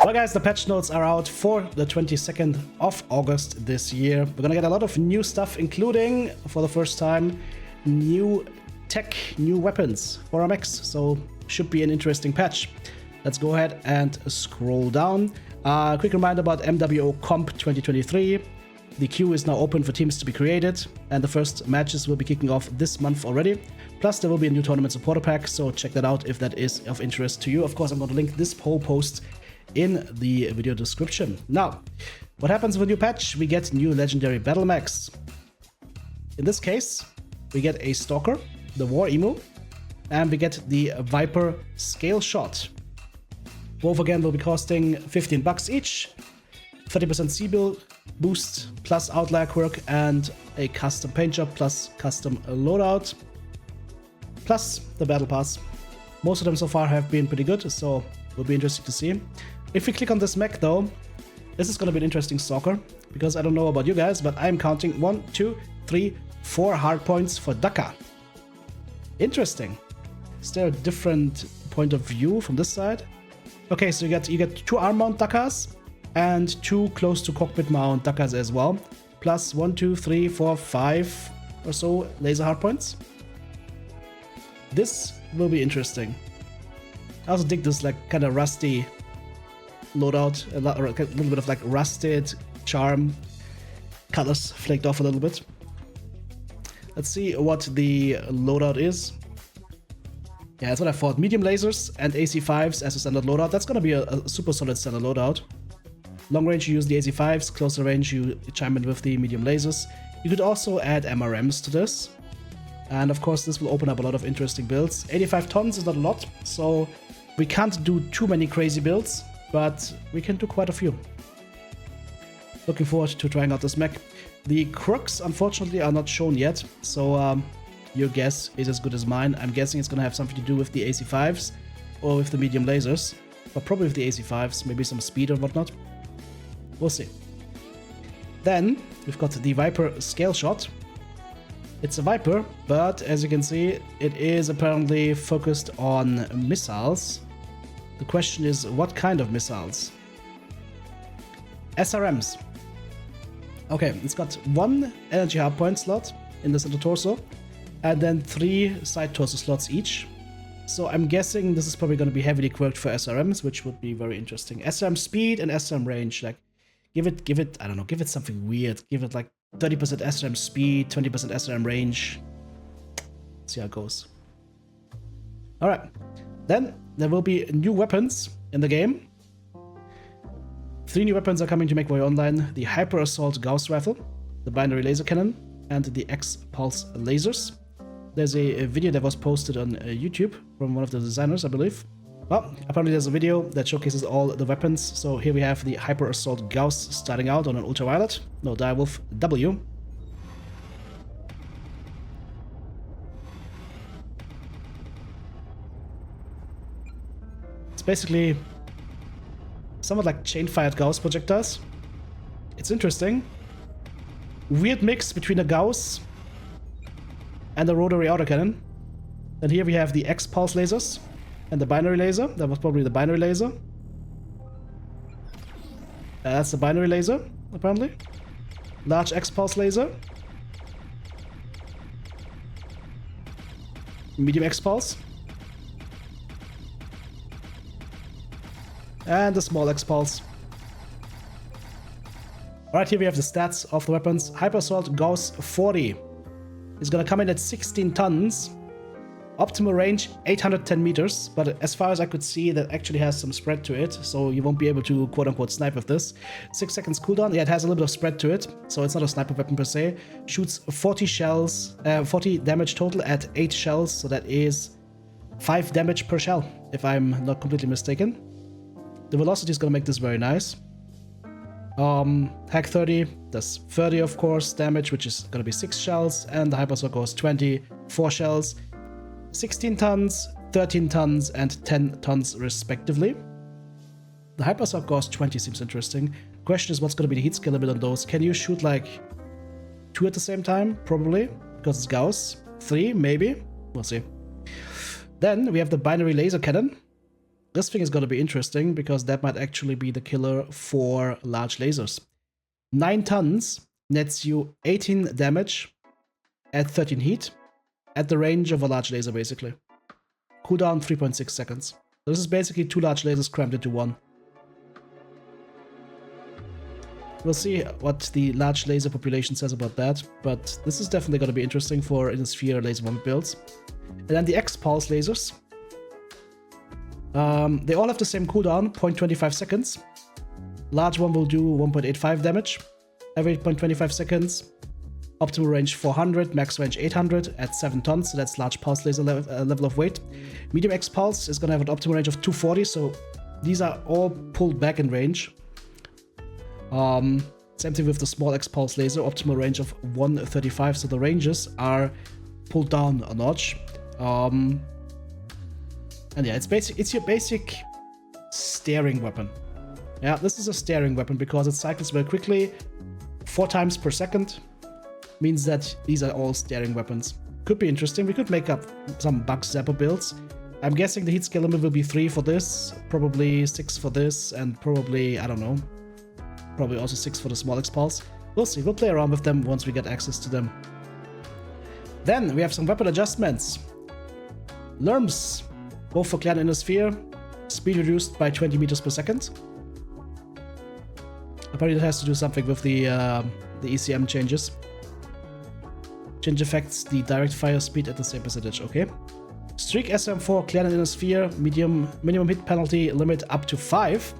Well guys, the patch notes are out for the 22nd of August this year. We're gonna get a lot of new stuff, including, for the first time, new tech, new weapons for our mechs. So should be an interesting patch. Let's go ahead and scroll down. Quick reminder about MWO Comp 2023. The queue is now open for teams to be created, and the first matches will be kicking off this month already. Plus, there will be a new tournament supporter pack, so check that out if that is of interest to you. Of course, I'm going to link this poll post in the video description. Now, what happens with a new patch? We get new Legendary BattleMechs. In this case, we get a Stalker, the War Emu, and we get the Viper Scale Shot. Both again will be costing 15 bucks each, 30% C-Bill boost, plus Outlier Quirk, and a custom paint job, plus custom loadout, plus the Battle Pass. Most of them so far have been pretty good, so will be interesting to see. If we click on this mech though, this is going to be an interesting Stalker, because I don't know about you guys, but I'm counting 1, 2, 3, 4 hard points for Daka. Interesting. Is there a different point of view from this side? Okay, so you get 2 arm mount Dakas and 2 close to cockpit mount Dakas as well, plus 1, 2, 3, 4, 5 or so laser hard points. This will be interesting. I also dig this like kind of rusty loadout, a little bit of like rusted charm, colors flaked off a little bit. Let's see what the loadout is. Yeah, that's what I thought. Medium lasers and AC5s as a standard loadout. That's gonna be a super solid standard loadout. Long range, you use the AC5s. Closer range, you chime in with the medium lasers. You could also add MRMs to this. And of course, this will open up a lot of interesting builds. 85 tons is not a lot, so we can't do too many crazy builds, but we can do quite a few. Looking forward to trying out this mech. The quirks, unfortunately, are not shown yet, so your guess is as good as mine. I'm guessing it's going to have something to do with the AC5s or with the medium lasers, but probably with the AC5s, maybe some speed or whatnot. We'll see. Then we've got the Viper Scale Shot. It's a Viper, but as you can see, it is apparently focused on missiles. The question is, what kind of missiles? SRMs. Okay, it's got 1 energy hardpoint slot in the center torso, and then 3 side torso slots each. So I'm guessing this is probably going to be heavily quirked for SRMs, which would be very interesting. SRM speed and SRM range, like give it, I don't know, give it something weird. Give it like 30% SRM speed, 20% SRM range. Let's see how it goes. Alright, then there will be new weapons in the game. 3 new weapons are coming to Mechwarrior Online: the Hyper Assault Gauss Rifle, the Binary Laser Cannon, and the X-Pulse Lasers. There's a video that was posted on YouTube from one of the designers, I believe. Well, apparently there's a video that showcases all the weapons. So here we have the Hyper Assault Gauss starting out on an Ultraviolet. No, Direwolf W. It's basically somewhat like chain-fired Gauss projectiles. It's interesting. Weird mix between a Gauss and a rotary autocannon. Then here we have the X-Pulse lasers and the binary laser. That was probably the binary laser. That's the binary laser, apparently. Large X-Pulse laser. Medium X-Pulse. And the small X-Pulse. Alright, here we have the stats of the weapons. Hyper Assault Gauss 40 is gonna come in at 16 tons. Optimal range 810 meters, but as far as I could see, that actually has some spread to it, so you won't be able to quote-unquote snipe with this. 6 seconds cooldown. Yeah, it has a little bit of spread to it, so it's not a sniper weapon per se. Shoots 40 shells, 40 damage total at 8 shells, so that is 5 damage per shell, if I'm not completely mistaken. The velocity is gonna make this very nice. HAG 30 does 30, of course, damage, which is gonna be 6 shells, and the Hyper Assault goes 20, 4 shells. 16 tons, 13 tons, and 10 tons respectively. The Hyper Assault Gauss 20 seems interesting. Question is, what's going to be the heat skill limit on those? Can you shoot like 2 at the same time? Probably, because it's Gauss. 3, maybe? We'll see. Then we have the Binary Laser Cannon. This thing is going to be interesting because that might actually be the killer for large lasers. 9 tons nets you 18 damage at 13 heat at the range of a large laser, basically. Cooldown 3.6 seconds. So this is basically 2 large lasers crammed into one. We'll see what the large laser population says about that, but this is definitely going to be interesting for Inner Sphere laser bomb builds. And then the X-Pulse lasers. They all have the same cooldown, 0.25 seconds. Large one will do 1.85 damage every 0.25 seconds. Optimal range 400, max range 800 at 7 tons, so that's large pulse laser level of weight. Medium X-Pulse is going to have an optimal range of 240, so these are all pulled back in range. Same thing with the small X-Pulse laser, optimal range of 135, so the ranges are pulled down a notch. And yeah, it's your basic staring weapon. Yeah, this is a staring weapon because it cycles very quickly, 4 times per second. Means that these are all staring weapons. Could be interesting. We could make up some bug zapper builds. I'm guessing the heat scale limit will be 3 for this, probably 6 for this, and probably, I don't know, probably also 6 for the small X-Pulse. We'll see. We'll play around with them once we get access to them. Then we have some weapon adjustments. Lerms, both for Clan Inner Sphere, speed reduced by 20 meters per second. Apparently that has to do something with the ECM changes. Change affects the direct fire speed at the same percentage, okay. Streak SM4, Clan Inner Sphere, minimum hit penalty limit up to 5.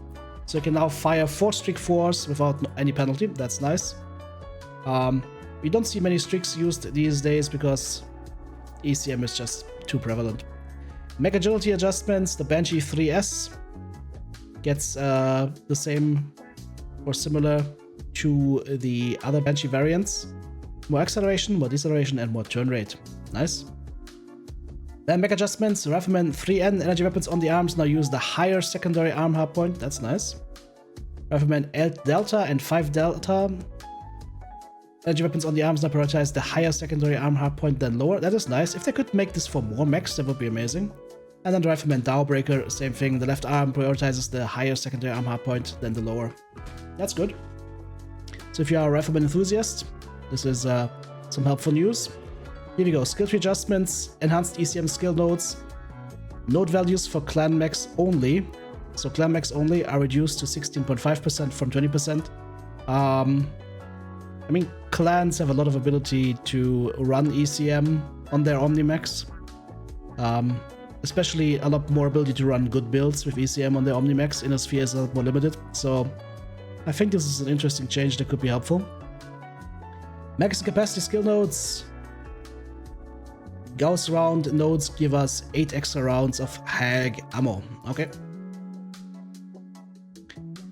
So you can now fire 4 Streak 4s without any penalty, that's nice. We don't see many streaks used these days because ECM is just too prevalent. Mech agility adjustments, the Banshee 3S gets the same or similar to the other Banshee variants. More acceleration, more deceleration, and more turn rate. Nice. Then mech adjustments, Rifleman 3N energy weapons on the arms now use the higher secondary arm hardpoint. That's nice. Rifleman L Delta and 5 Delta energy weapons on the arms now prioritize the higher secondary arm hardpoint than lower. That is nice. If they could make this for more mechs, that would be amazing. And then the Rifleman Dowbreaker, same thing. The left arm prioritizes the higher secondary arm hardpoint than the lower. That's good. So if you are a Rifleman enthusiast, this is some helpful news. Here we go. Skill tree adjustments, enhanced ECM skill nodes, node values for clan mechs only. So clan mechs only are reduced to 16.5% from 20%. I mean, clans have a lot of ability to run ECM on their Omni-Mechs. Especially a lot more ability to run good builds with ECM on their Omni-Mechs. Inner Sphere is a lot more limited. So I think this is an interesting change that could be helpful. Max capacity skill nodes. Gauss round nodes give us 8 extra rounds of HAG ammo. Okay.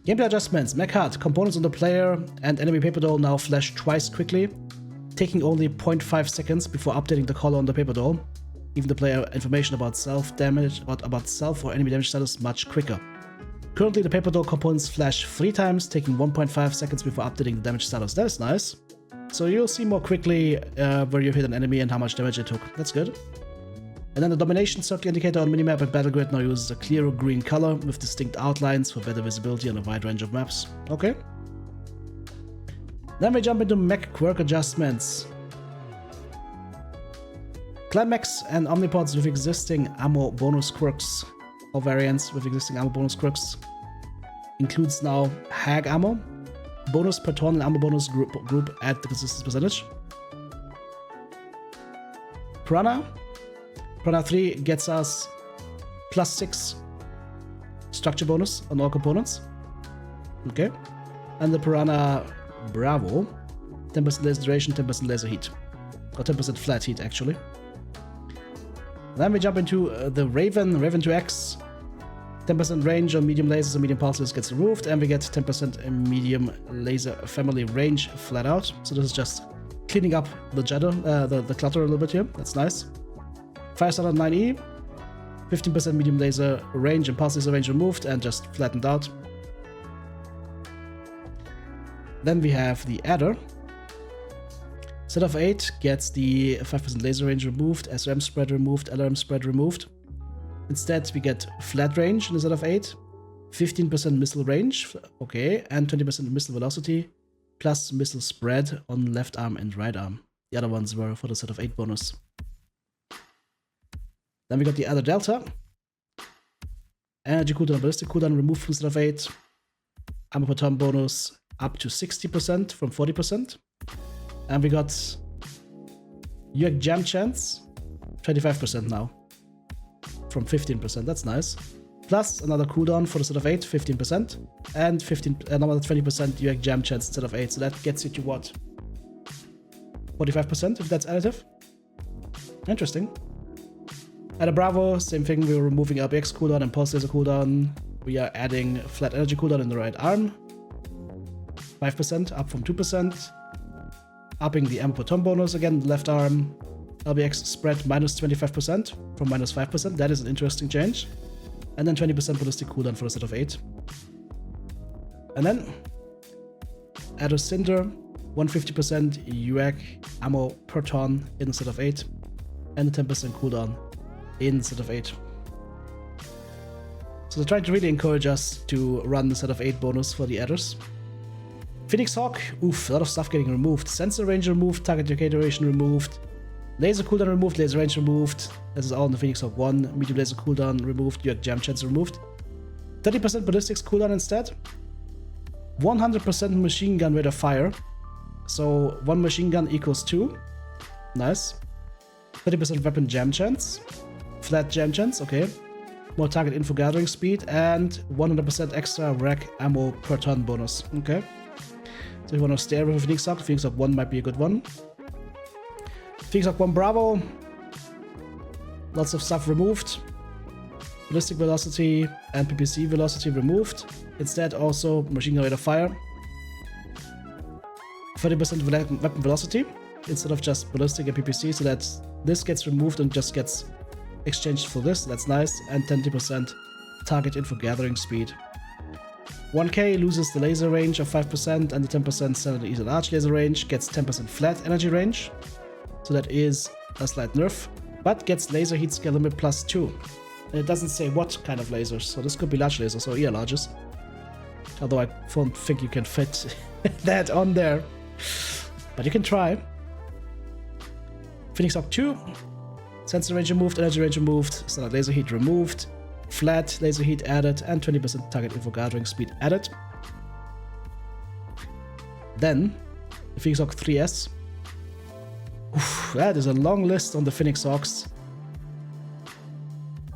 Gameplay adjustments. Mech HUD. Components on the player and enemy paper doll now flash twice quickly, taking only 0.5 seconds before updating the color on the paper doll. Even the player information about self-damage, about self or enemy damage status much quicker. Currently, the paper doll components flash 3 times, taking 1.5 seconds before updating the damage status. That is nice. So you'll see more quickly where you hit an enemy and how much damage it took. That's good. And then the domination circle indicator on minimap and battle grid now uses a clearer green color with distinct outlines for better visibility on a wide range of maps. Okay. Then we jump into mech quirk adjustments. Clan mechs and omnipods with existing ammo bonus quirks, or variants with existing ammo bonus quirks, includes now HAG ammo. Bonus per turn and ammo bonus group at the consistence percentage. Piranha 3 gets us +6 structure bonus on all components. Okay. And the Piranha Bravo, 10% laser duration, 10% laser heat. Or 10% flat heat, actually. Then we jump into the Raven 2X. 10% range on medium lasers and medium pulse lasers gets removed, and we get 10% medium laser family range flat out. So this is just cleaning up the judder, the clutter a little bit here. That's nice. Firestarter 9E, 15% medium laser range and pulse laser range removed and just flattened out. Then we have the Adder. Set of 8 gets the 5% laser range removed, SRM spread removed, LRM spread removed. Instead, we get flat range instead of 8, 15% missile range, okay, and 20% missile velocity, plus missile spread on left arm and right arm. The other ones were for the set of 8 bonus. Then we got the other delta. Energy cooldown, ballistic cooldown removed from set of 8. Armor per turn bonus up to 60% from 40%. And we got UAC jam chance, 25% now. From 15%, that's nice. Plus another cooldown for the set of 8, 15%. And another 20% UAC jam chance instead of 8. So that gets you to what? 45% if that's additive? Interesting. At a Bravo, same thing, we were removing LBX cooldown and pulse laser cooldown. We are adding flat energy cooldown in the right arm. 5% up from 2%. Upping the ammo per turn bonus again, left arm. LBX spread minus 25% from minus 5%. That is an interesting change. And then 20% ballistic cooldown for a set of 8. And then add a Cinder, 150% UAC ammo per turn in a set of 8. And a 10% cooldown in the set of 8. So they're trying to really encourage us to run the set of 8 bonus for the adders. Phoenix Hawk, oof, a lot of stuff getting removed. Sensor range removed, target duration removed, laser cooldown removed, laser range removed. This is all in the Phoenix Hawk 1. Medium laser cooldown removed, UAC jam chance removed. 30% ballistics cooldown instead. 100% machine gun rate of fire. So 1 machine gun equals 2. Nice. 30% weapon jam chance. Flat jam chance, okay. More target info gathering speed and 100% extra rack ammo per turn bonus. Okay. So if you want to stay with Phoenix Hawk 1 might be a good one. Phoenix Hawk 1 Bravo. Lots of stuff removed. Ballistic velocity and PPC velocity removed. Instead also machine gun rate of fire. 30% weapon velocity instead of just ballistic and PPC, so that this gets removed and just gets exchanged for this. That's nice. And 20% target info gathering speed. 1K loses the laser range of 5% and the 10% standard easy large laser range, gets 10% flat energy range. So that is a slight nerf, but gets laser heat scale limit plus 2. And it doesn't say what kind of lasers, so this could be large lasers or ER larges. Although I don't think you can fit that on there. But you can try. Phoenix Hawk 2. Sensor range removed, energy range removed, standard laser heat removed, flat laser heat added, and 20% target info gathering speed added. Then, the Phoenix Hawk 3S. Oof, that is a long list on the Phoenix Hawks.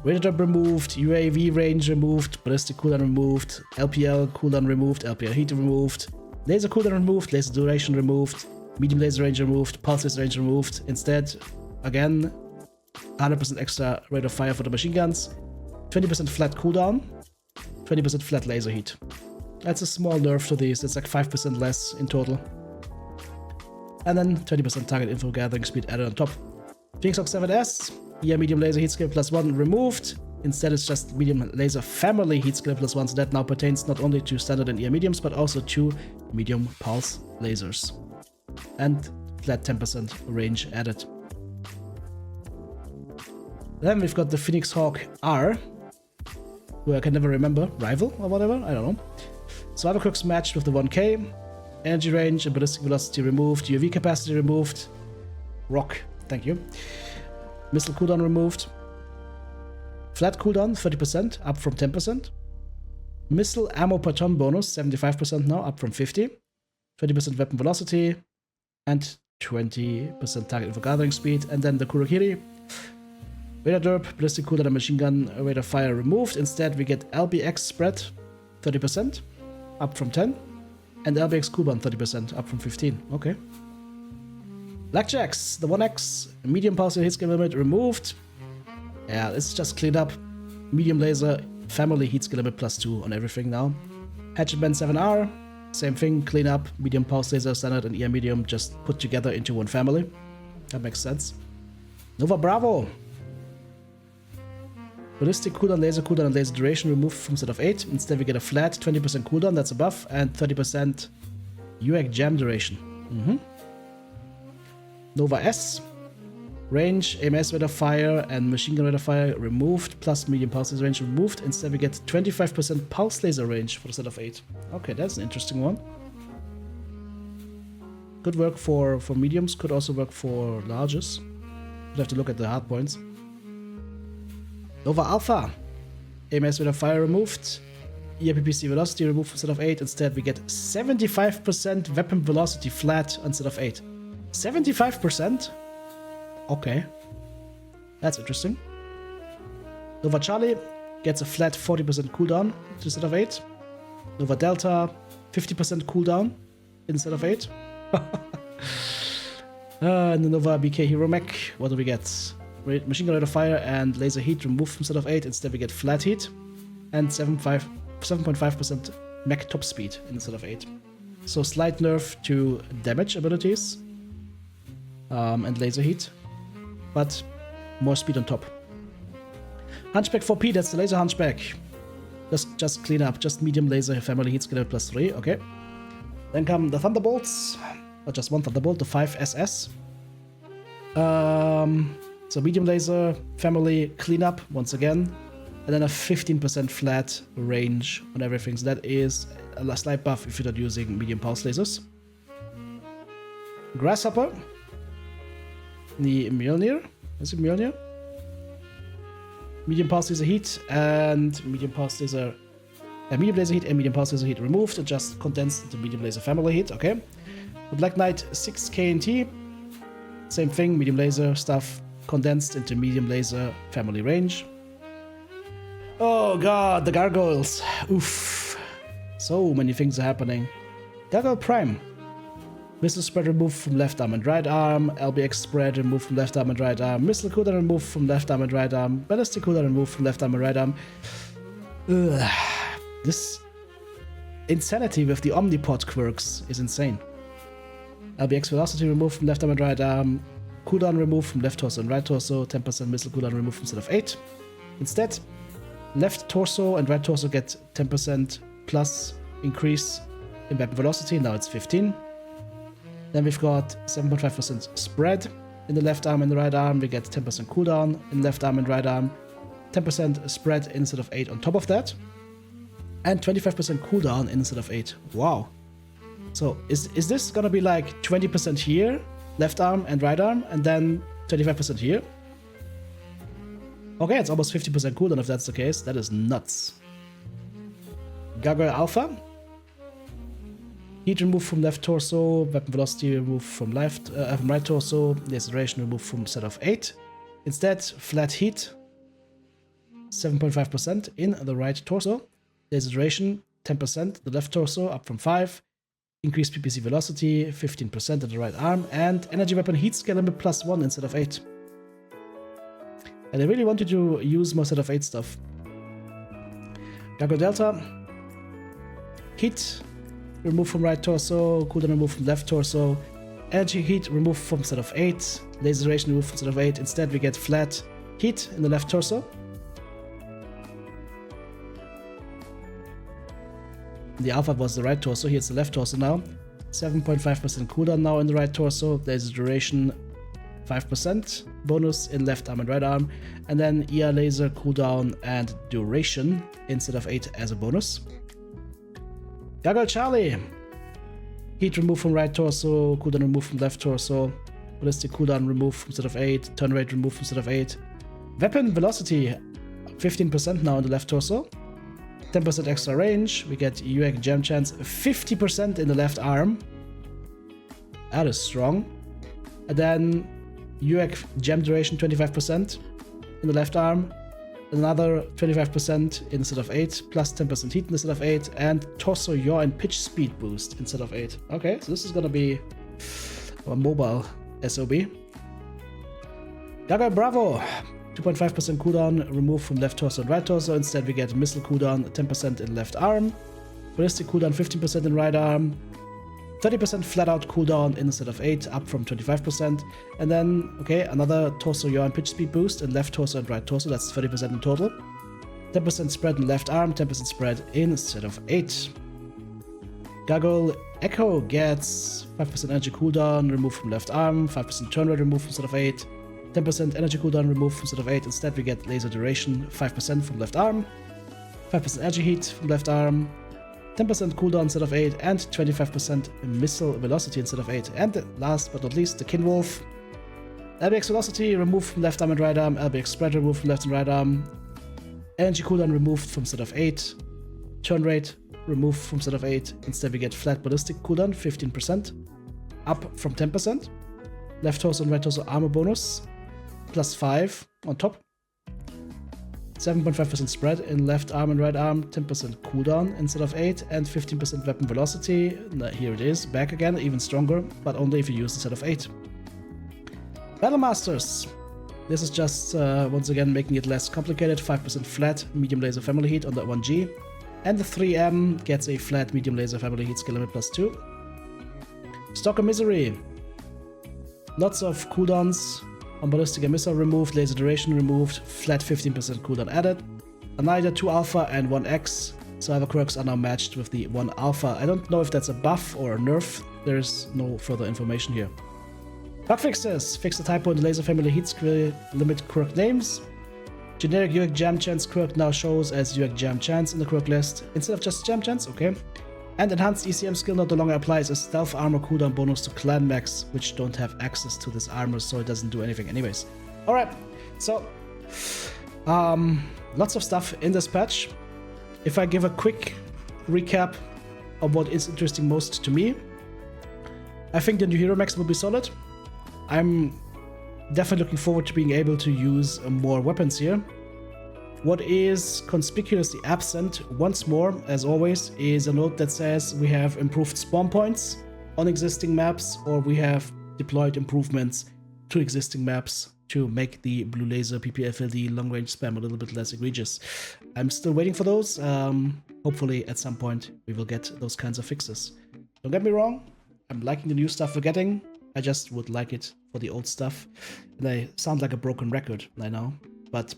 Radar drop removed, UAV range removed, ballistic cooldown removed, LPL cooldown removed, LPL heat removed, laser cooldown removed, laser duration removed, medium laser range removed, pulse laser range removed. Instead, again, 100% extra rate of fire for the machine guns, 20% flat cooldown, 20% flat laser heat. That's a small nerf to these, it's like 5% less in total. And then 20% target info gathering speed added on top. Phoenix Hawk 7S, here medium laser heat skill plus 1 removed. Instead it's just medium laser family heat skill plus 1, so that now pertains not only to standard and ER mediums, but also to medium pulse lasers. And flat 10% range added. Then we've got the Phoenix Hawk R, who I can never remember, rival or whatever, I don't know. Survivor Quirks matched with the 1K, energy range and ballistic velocity removed, UAV capacity removed, rock, thank you. Missile cooldown removed, flat cooldown 30%, up from 10%. Missile ammo per turn bonus 75% now, up from 50. 20% weapon velocity and 20% target info gathering speed. And then the Kurokiri. Radar derp, ballistic cooldown and machine gun rate of fire removed. Instead we get LBX spread 30%, up from 10. And LBX cooldown 30%, up from 15. Okay. Blackjacks, the 1X, medium pulse hit skill limit removed. Yeah, it's just cleaned up. Medium laser, family heat skill limit plus 2 on everything now. Hatchet Band 7R, same thing, clean up. Medium pulse laser, standard and ER medium just put together into one family. That makes sense. Nova Bravo. Ballistic cooldown, laser cooldown, and laser duration removed from set of 8. Instead we get a flat 20% cooldown, that's a buff, and 30% UAC jam duration. Nova S. Range, AMS rate of fire, and machine gun rate of fire removed, plus medium pulse laser range removed. Instead, we get 25% pulse laser range for the set of 8. Okay, that's an interesting one. Could work for mediums, could also work for larges. We'll have to look at the hard points. Nova Alpha. AMS rate of fire removed. ERPPC velocity removed from set of 8. Instead, we get 75% weapon velocity flat on set of 8. 75%? Okay. That's interesting. Nova Charlie gets a flat 40% cooldown to set of 8. Nova Delta, 50% cooldown in set of 8. And the Nova BK Hero Mech, what do we get? Machine gun rate of fire and laser heat removed from set of 8. Instead, we get flat heat and 7.5% mech top speed in set of 8. So slight nerf to damage abilities and laser heat, but more speed on top. Hunchback 4P, that's the laser Hunchback. Just clean up, just medium laser family heat skill plus 3, okay. Then come the Thunderbolts, or just one Thunderbolt, the 5SS. So medium laser family cleanup once again, and then a 15% flat range on everything. So that is a slight buff if you're not using medium pulse lasers. Grasshopper, the Mjolnir, is it Mjolnir? Medium pulse laser heat and medium pulse laser, medium laser heat and medium pulse laser heat removed and just condensed into medium laser family heat. Okay. The Black Knight 6 KNT, same thing, medium laser stuff condensed into medium laser family range. Oh god, the gargoyles. Oof. So many things are happening. Gargoyle Prime. Missile spread removed from left arm and right arm. LBX spread removed from left arm and right arm. Missile cooldown removed from left arm and right arm. Ballistic cooldown removed from left arm and right arm. Ugh. This insanity with the Omnipod quirks is insane. LBX velocity removed from left arm and right arm. Cooldown removed from left torso and right torso. 10% missile cooldown removed from set of 8. Instead, left torso and right torso get 10% plus increase in weapon velocity. Now it's 15. Then we've got 7.5% spread in the left arm and the right arm. We get 10% cooldown in left arm and right arm. 10% spread instead of 8 on top of that. And 25% cooldown instead of 8. Wow. So is this gonna be like 20% here, left arm and right arm, and then 25% here? Okay, it's almost 50% cooldown if that's the case. That is nuts. Gargoyle Alpha. Heat removed from left torso, weapon velocity removed from right torso, laceration removed from set of 8. Instead, flat heat, 7.5% in the right torso. Laceration, 10%, the left torso up from 5. Increased PPC velocity, 15% in the right arm, and energy weapon heat scale limit plus 1 instead of 8. And I really wanted to use more set of 8 stuff. Gargoyle Delta. Heat removed from right torso, cooldown removed from left torso, energy heat removed from set of 8, laceration removed from set of 8. Instead, we get flat heat in the left torso. The Alpha was the right torso, here it's the left torso now. 7.5% cooldown now in the right torso, laser duration 5% bonus in left arm and right arm, and then ER laser cooldown and duration instead of 8 as a bonus. Gargoyle Charlie. Heat removed from right torso, cooldown removed from left torso, ballistic cooldown removed from set of 8, turn rate removed from set of 8. Weapon velocity 15% now in the left torso. 10% extra range, we get UAC jam chance 50% in the left arm. That is strong. And then UAC jam duration 25% in the left arm. Another 25% instead of 8, plus 10% heat instead of 8, and torso yaw and pitch speed boost instead of 8. Okay, so this is gonna be a mobile SOB. Gargoyle Bravo. 2.5% cooldown removed from left torso and right torso. Instead, we get missile cooldown 10% in left arm, ballistic cooldown 15% in right arm, 30% flat out cooldown instead of 8, up from 25%. And then, okay, another torso yaw and pitch speed boost in left torso and right torso. That's 30% in total. 10% spread in left arm, 10% spread instead of 8. Gargoyle Echo gets 5% energy cooldown removed from left arm, 5% turn rate removed instead of 8. 10% energy cooldown removed from set of 8. Instead, we get laser duration 5% from left arm, 5% energy heat from left arm, 10% cooldown instead of 8, and 25% missile velocity instead of 8. And last but not least, the Kinwolf. LBX velocity removed from left arm and right arm, LBX spread removed from left and right arm, energy cooldown removed from set of 8, turn rate removed from set of 8. Instead, we get flat ballistic cooldown 15%, up from 10%. Left torso and right torso armor bonus, plus 5 on top. 7.5% spread in left arm and right arm, 10% cooldown instead of 8, and 15% weapon velocity. Now, here it is, back again, even stronger, but only if you use instead of 8. Battle Masters. This is just, once again, making it less complicated. 5% flat medium laser family heat on the 1G. And the 3M gets a flat medium laser family heat skill limit plus 2. Stalker Misery. Lots of cooldowns on ballistic and missile removed, laser duration removed, flat 15% cooldown added. Anida 2 alpha and 1 X. Survivor quirks are now matched with the 1 alpha. I don't know if that's a buff or a nerf. There's no further information here. Bug fixes. Fix the typo in the laser family heat skill limit quirk names. Generic UX Jam Chance quirk now shows as UX Jam Chance in the quirk list instead of just Jam Chance, okay. And enhanced ECM skill no longer applies a stealth armor cooldown bonus to clan mechs, which don't have access to this armor, so it doesn't do anything anyways. Alright, so lots of stuff in this patch. If I give a quick recap of what is interesting most to me, I think the new hero mechs will be solid. I'm definitely looking forward to being able to use more weapons here. What is conspicuously absent, once more, as always, is a note that says we have improved spawn points on existing maps, or we have deployed improvements to existing maps to make the blue laser PPFLD long range spam a little bit less egregious. I'm still waiting for those. Hopefully at some point we will get those kinds of fixes. Don't get me wrong, I'm liking the new stuff we're getting. I just would like it for the old stuff. And I sound like a broken record, I know, but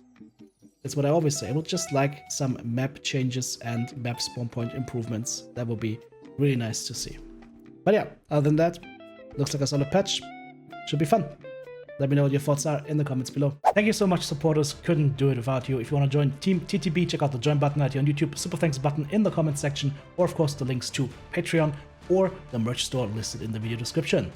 that's what I always say. I would just like some map changes and map spawn point improvements. That would be really nice to see. But yeah, other than that, looks like a solid patch. Should be fun. Let me know what your thoughts are in the comments below. Thank you so much, supporters. Couldn't do it without you. If you want to join Team TTB, check out the join button right here on YouTube, super thanks button in the comment section, or of course the links to Patreon or the merch store listed in the video description.